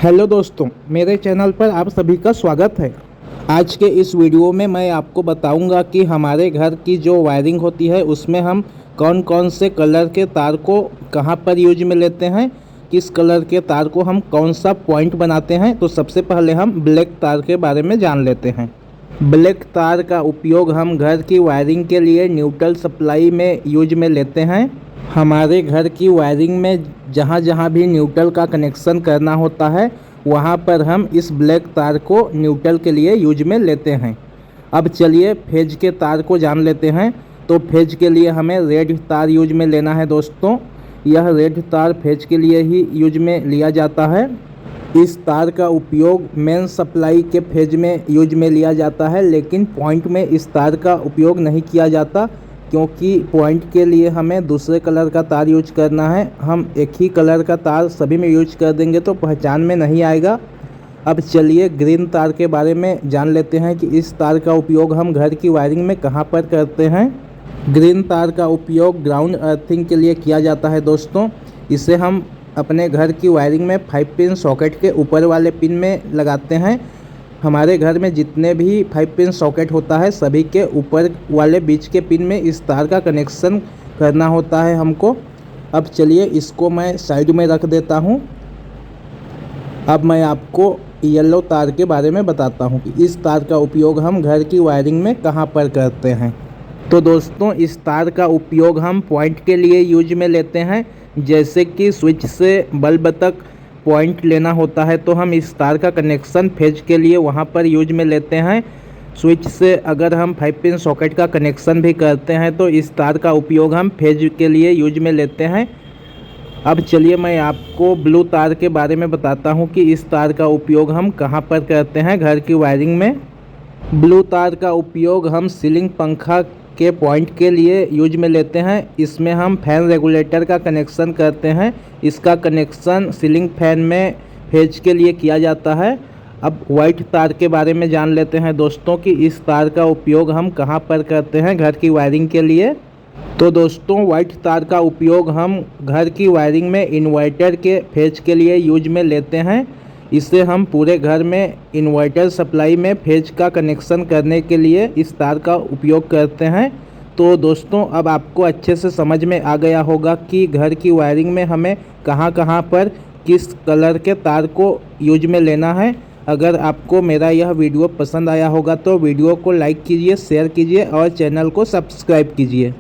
Hello दोस्तों, मेरे channel पर आप सभी का स्वागत है। आज के इस वीडियो में मैं आपको बताऊंगा कि हमारे घर की जो वायरिंग होती है उसमें हम कौन कौन से कलर के तार को कहां पर यूज में लेते हैं, किस कलर के तार को हम कौन सा पॉइंट बनाते हैं। तो सबसे पहले हम ब्लैक तार के बारे में जान लेते हैं। ब्लैक तार का उपयोग हम घर की वायरिंग के लिए न्यूट्रल सप्लाई में यूज में लेते हैं। हमारे घर की वायरिंग में जहाँ जहाँ भी न्यूट्रल का कनेक्शन करना होता है वहाँ पर हम इस ब्लैक तार को न्यूट्रल के लिए यूज में लेते हैं। अब चलिए फेज के तार को जान लेते हैं। तो फेज के लिए हमें रेड तार यूज में लेना है दोस्तों। यह रेड तार फेज के लिए ही यूज में लिया जाता है। इस तार का उपयोग मेन सप्लाई के फेज में यूज में लिया जाता है, लेकिन पॉइंट में इस तार का उपयोग नहीं किया जाता, क्योंकि पॉइंट के लिए हमें दूसरे कलर का तार यूज करना है। हम एक ही कलर का तार सभी में यूज कर देंगे तो पहचान में नहीं आएगा। अब चलिए ग्रीन तार के बारे में जान लेते हैं कि इस तार का उपयोग हम घर की वायरिंग में कहाँ पर करते हैं। ग्रीन तार का उपयोग ग्राउंड अर्थिंग के लिए किया जाता है दोस्तों। इसे हम अपने घर की वायरिंग में 5 पिन सॉकेट के ऊपर वाले पिन में लगाते हैं। हमारे घर में जितने भी 5 पिन सॉकेट होता है सभी के ऊपर वाले बीच के पिन में इस तार का कनेक्शन करना होता है हमको। अब चलिए इसको मैं साइड में रख देता हूँ। अब मैं आपको येलो तार के बारे में बताता हूँ कि इस तार का उपयोग हम घर की वायरिंग में कहाँ पर करते हैं। तो दोस्तों, इस तार का उपयोग हम पॉइंट के लिए यूज में लेते हैं। जैसे कि स्विच से बल्ब तक पॉइंट लेना होता है तो हम इस तार का कनेक्शन फेज के लिए वहां पर यूज में लेते हैं। स्विच से अगर हम 5 पिन सॉकेट का कनेक्शन भी करते हैं तो इस तार का उपयोग हम फेज के लिए यूज में लेते हैं। अब चलिए मैं आपको ब्लू तार के बारे में बताता हूं कि इस तार का उपयोग हम कहां पर करते हैं घर की वायरिंग में। ब्लू तार का उपयोग हम सीलिंग पंखा के पॉइंट के लिए यूज में लेते हैं। इसमें हम फैन रेगुलेटर का कनेक्शन करते हैं। इसका कनेक्शन सीलिंग फैन में फेज के लिए किया जाता है। अब वाइट तार के बारे में जान लेते हैं दोस्तों कि इस तार का उपयोग हम कहां पर करते हैं घर की वायरिंग के लिए। तो दोस्तों, वाइट तार का उपयोग हम घर की वायरिंग में इन्वर्टर के फेज के लिए यूज में लेते हैं। इसे हम पूरे घर में इन्वर्टर सप्लाई में फेज का कनेक्शन करने के लिए इस तार का उपयोग करते हैं। तो दोस्तों, अब आपको अच्छे से समझ में आ गया होगा कि घर की वायरिंग में हमें कहां कहां पर किस कलर के तार को यूज में लेना है। अगर आपको मेरा यह वीडियो पसंद आया होगा तो वीडियो को लाइक कीजिए, शेयर कीजिए और चैनल को सब्सक्राइब कीजिए।